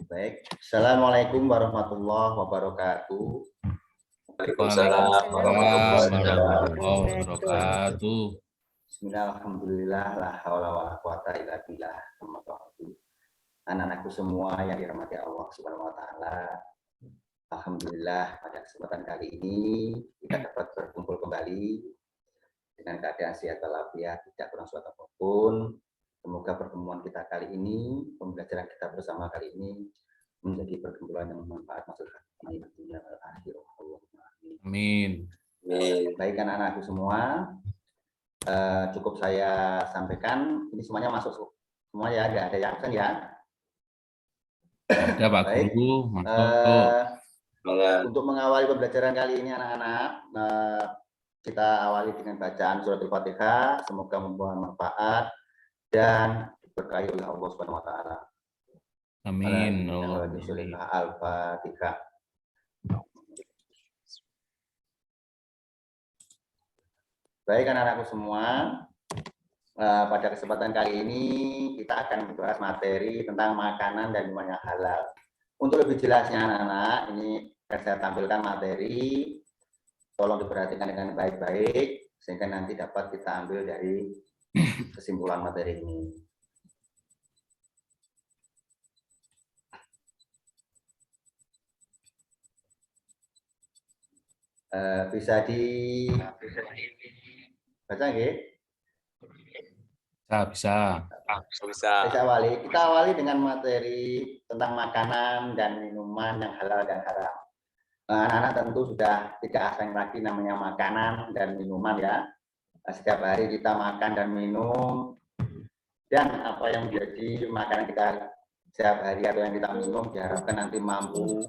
Baik. Assalamualaikum warahmatullahi wabarakatuh. Waalaikumsalam warahmatullahi wabarakatuh. Bismillah, alhamdulillah, la haula wala quwata illa billah. Anak-anakku semua yang dirahmati Allah Subhanahu wa taala. Alhamdulillah pada kesempatan kali ini kita dapat berkumpul kembali dengan keadaan sehat walafiat, tidak kurang suatu apapun. Semoga pertemuan kita kali ini, pembelajaran kita bersama kali ini menjadi perkumpulan yang bermanfaat masuk hati dunia dan akhirat. Amin. Baik anak-anakku semua, cukup saya sampaikan. Ini semuanya masuk semua ya, nggak ada yang absen ya. Ada Pak Baik. Guru, masuk. Untuk mengawali pembelajaran kali ini anak-anak, kita awali dengan bacaan surat Al-Fatihah. Semoga membawa manfaat dan diberkahi oleh Allah Subhanahu wa taala. Amin. Al-Fatihah. Baik anak-anakku semua, pada kesempatan kali ini kita akan membahas materi tentang makanan dan minuman yang halal. Untuk lebih jelasnya anak-anak, ini akan saya tampilkan materi, tolong diperhatikan dengan baik-baik sehingga nanti dapat kita ambil dari kesimpulan materi ini. Bisa dibaca nggih? Bisa. Kita awali dengan materi tentang makanan dan minuman yang halal dan haram. Anak-anak tentu sudah tidak asing lagi namanya makanan dan minuman ya. Setiap hari kita makan dan minum, dan apa yang menjadi makanan kita setiap hari atau yang kita minum diharapkan nanti mampu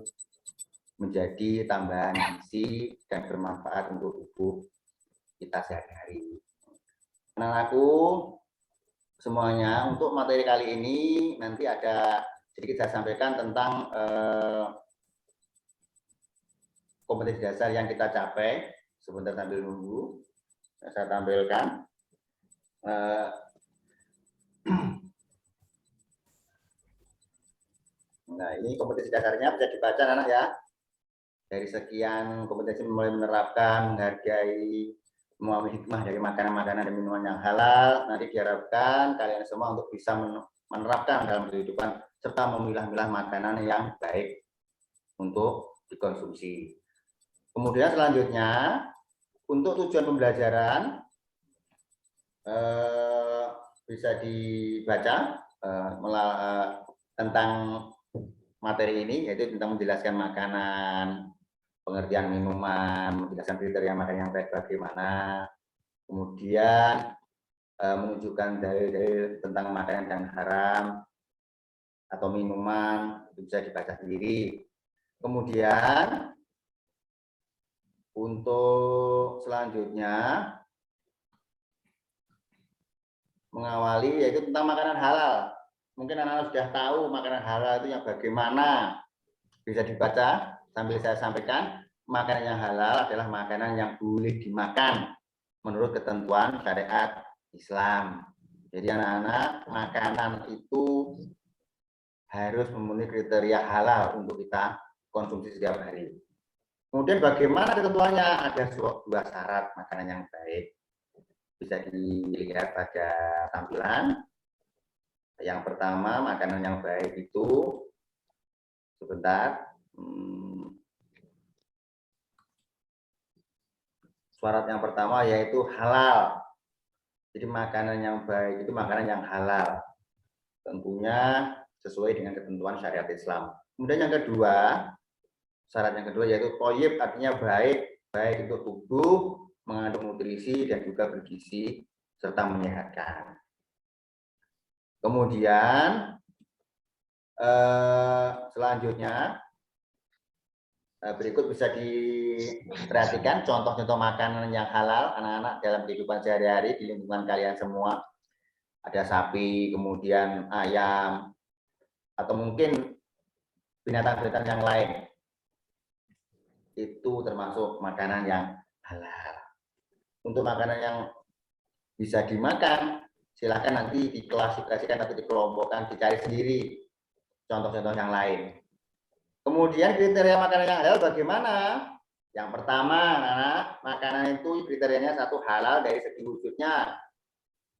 menjadi tambahan gizi dan bermanfaat untuk tubuh kita sehari-hari. Anak-anakku semuanya, untuk materi kali ini nanti ada sedikit saya sampaikan tentang kompetensi dasar yang kita capai. Sebentar sambil nunggu, saya tampilkan. Nah, ini kompetensi dasarnya bisa dibaca anak ya. Dari sekian kompetensi mulai menerapkan, menghargai, memahami hikmah dari makanan-makanan dan minuman yang halal, nanti diharapkan kalian semua untuk bisa menerapkan dalam kehidupan serta memilah-milah makanan yang baik untuk dikonsumsi. Kemudian selanjutnya, untuk tujuan pembelajaran bisa dibaca tentang materi ini, yaitu tentang menjelaskan makanan, pengertian minuman, menjelaskan kriteria makanan yang baik bagaimana, kemudian menunjukkan dalil-dalil tentang makanan yang haram atau minuman, itu bisa dibaca sendiri. Kemudian untuk selanjutnya mengawali yaitu tentang makanan halal. Mungkin anak-anak sudah tahu makanan halal itu yang bagaimana, bisa dibaca sambil saya sampaikan. Makanan yang halal adalah makanan yang boleh dimakan menurut ketentuan syariat Islam. Jadi anak-anak, makanan itu harus memenuhi kriteria halal untuk kita konsumsi setiap hari. Kemudian bagaimana ketentuannya? Ada dua syarat makanan yang baik. Bisa dilihat pada tampilan. Yang pertama, makanan yang baik itu, sebentar, syarat yang pertama yaitu halal. Jadi makanan yang baik itu makanan yang halal, tentunya sesuai dengan ketentuan syariat Islam. Kemudian yang kedua, syarat yang kedua yaitu thayyib, artinya baik, baik untuk tubuh, mengandung nutrisi dan juga bergizi serta menyehatkan. Kemudian selanjutnya berikut bisa diperhatikan contoh-contoh makanan yang halal anak-anak dalam kehidupan sehari-hari di lingkungan kalian semua. Ada sapi, kemudian ayam, atau mungkin binatang-binatang yang lain. Itu termasuk makanan yang halal. Untuk makanan yang bisa dimakan, silakan nanti diklasifikasikan atau dikelompokkan, dicari sendiri. contoh-contoh yang lain. Kemudian kriteria makanan yang halal bagaimana? Yang pertama, makanan itu kriterianya satu halal dari segi wujudnya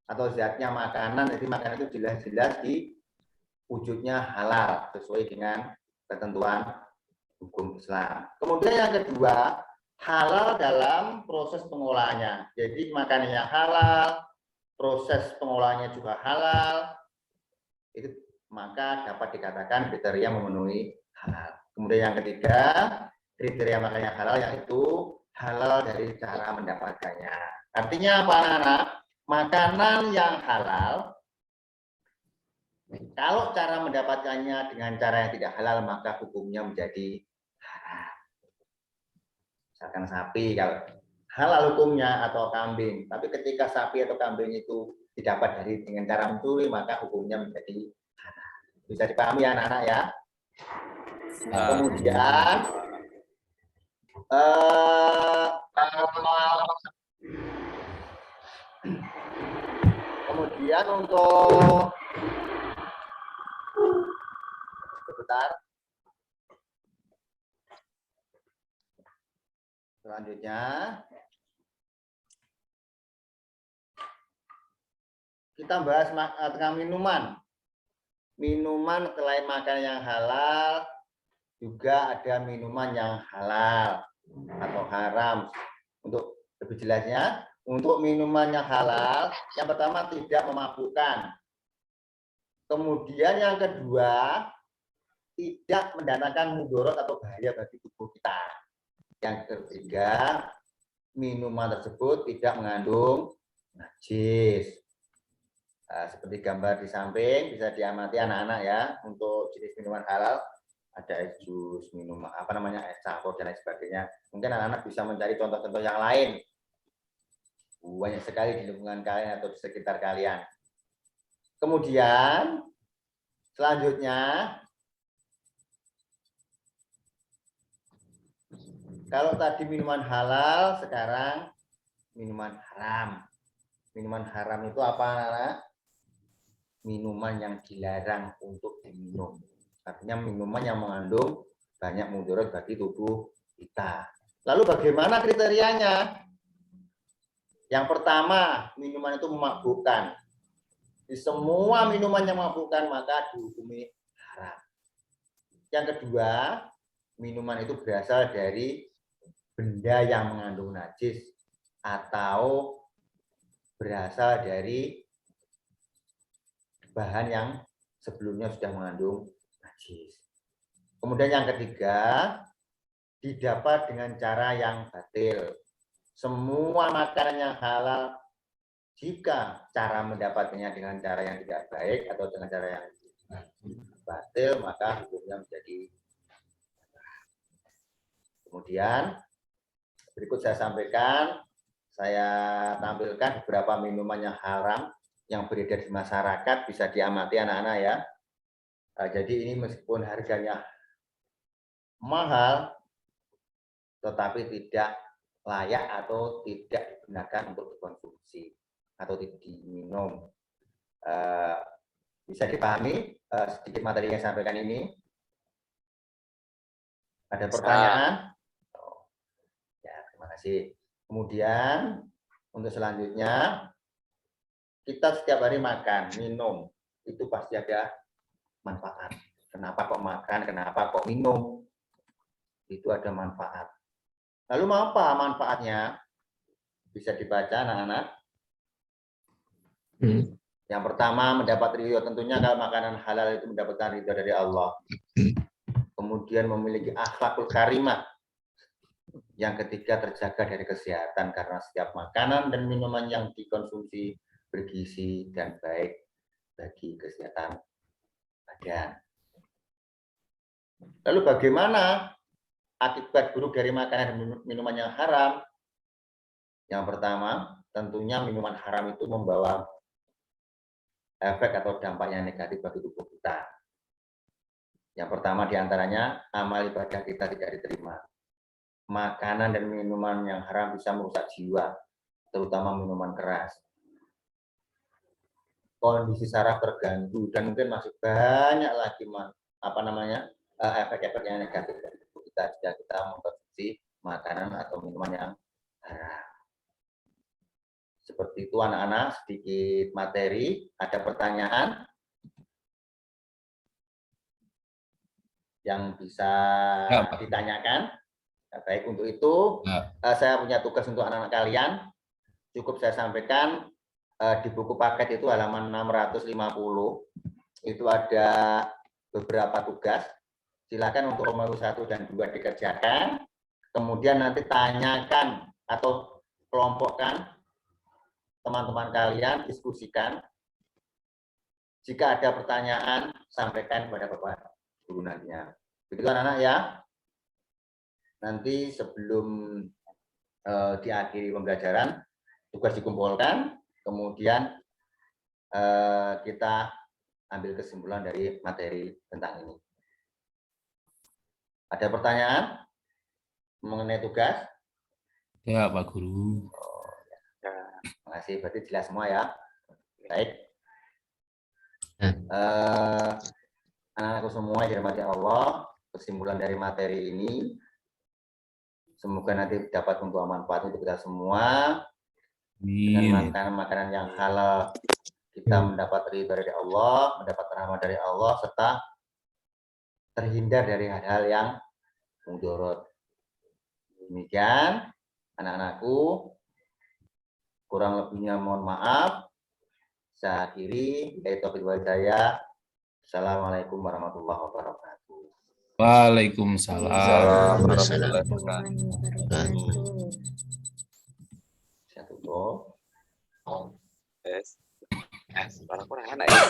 atau zatnya makanan, jadi makanan itu jelas-jelas di wujudnya halal sesuai dengan ketentuan hukum Islam. Kemudian yang kedua, halal dalam proses pengolahannya. Jadi makanannya halal, proses pengolahannya juga halal, itu maka dapat dikatakan kriteria memenuhi halal. Kemudian yang ketiga, kriteria makanan yang halal yaitu halal dari cara mendapatkannya. Artinya apa, anak-anak? Makanan yang halal, kalau cara mendapatkannya dengan cara yang tidak halal, maka hukumnya menjadi haram. Misalkan sapi, kalau halal hukumnya, atau kambing. Tapi ketika sapi atau kambing itu didapat dari dengan cara mencuri, maka hukumnya menjadi haram. Bisa dipahami ya anak-anak ya? Kemudian untuk sebentar, selanjutnya kita bahas tentang minuman. Minuman selain makanan yang halal, juga ada minuman yang halal atau haram. Untuk lebih jelasnya, untuk minuman yang halal, yang pertama tidak memabukkan. Kemudian yang kedua, tidak mendatangkan mudarat atau bahaya bagi tubuh kita. Yang ketiga, minuman tersebut tidak mengandung najis. Seperti gambar di samping, bisa diamati anak-anak ya. Untuk jenis minuman halal, ada es jus, minuman es campur dan lain sebagainya. Mungkin anak-anak bisa mencari contoh-contoh yang lain. Banyak sekali di lingkungan kalian atau di sekitar kalian. Kemudian selanjutnya, kalau tadi minuman halal, sekarang minuman haram. Minuman haram itu apa, anak-anak? Minuman yang dilarang untuk diminum. Artinya minuman yang mengandung banyak mudarat bagi tubuh kita. Lalu bagaimana kriterianya? Yang pertama, minuman itu memabukkan. Di semua minuman yang memabukkan maka dihukumi haram. Yang kedua, minuman itu berasal dari benda yang mengandung najis atau berasal dari bahan yang sebelumnya sudah mengandung najis. Kemudian yang ketiga, didapat dengan cara yang batil. Semua makanan yang halal, jika cara mendapatkannya dengan cara yang tidak baik atau dengan cara yang batil, maka hukumnya menjadi. Kemudian berikut saya sampaikan, saya tampilkan beberapa minuman yang haram yang beredar di masyarakat, bisa diamati anak-anak ya. Jadi ini meskipun harganya mahal, tetapi tidak layak atau tidak digunakan untuk dikonsumsi atau diminum. Bisa dipahami sedikit materi yang saya sampaikan ini? Ada pertanyaan? Ya, terima kasih. Kemudian untuk selanjutnya, kita setiap hari makan, minum, itu pasti ada manfaat. Kenapa kok makan, kenapa kok minum? Itu ada manfaat. Lalu apa manfaatnya? Bisa dibaca anak-anak. Yang pertama, mendapat ridho. Tentunya kalau makanan halal itu mendapatkan ridho dari Allah. Kemudian memiliki akhlakul karimah. Yang ketiga, terjaga dari kesehatan karena setiap makanan dan minuman yang dikonsumsi bergizi dan baik bagi kesehatan badan. Lalu bagaimana akibat buruk dari makanan dan minuman yang haram? Yang pertama, tentunya minuman haram itu membawa efek atau dampak yang negatif bagi tubuh kita. Yang pertama diantaranya, amal ibadah kita tidak diterima. Makanan dan minuman yang haram bisa merusak jiwa, terutama minuman keras. Kondisi saraf terganggu, dan mungkin masih banyak lagi efek-efek yang negatif kita mengkonsumsi makanan atau minuman yang haram. Seperti itu anak-anak, sedikit materi. Ada pertanyaan yang bisa ditanyakan? Nah, baik, untuk itu saya punya tugas untuk anak-anak kalian. Cukup saya sampaikan di buku paket itu halaman 650 itu ada beberapa tugas. Silakan untuk nomor 1 dan 2 dikerjakan. Kemudian nanti tanyakan atau kelompokkan teman-teman kalian, diskusikan. Jika ada pertanyaan, sampaikan kepada Bapak Guru nantinya. Begitu anak-anak ya. Nanti sebelum diakhiri pembelajaran, tugas dikumpulkan, kemudian kita ambil kesimpulan dari materi tentang ini. Ada pertanyaan mengenai tugas? Ya, Pak Guru. Terima kasih, berarti jelas semua ya. Baik. Anak-anakku semua yang dirahmati Allah, kesimpulan dari materi ini semoga nanti dapat membawa manfaat untuk kita semua. Dengan makanan-makanan yang halal, kita mendapat ridho dari Allah, mendapat rahmat dari Allah, serta terhindar dari hal-hal yang mudarat. Demikian anak-anakku, kurang lebihnya mohon maaf. Saya akhiri. Assalamualaikum warahmatullahi wabarakatuh. Waalaikumsalam. Saya tutup. Para kurang anak ya.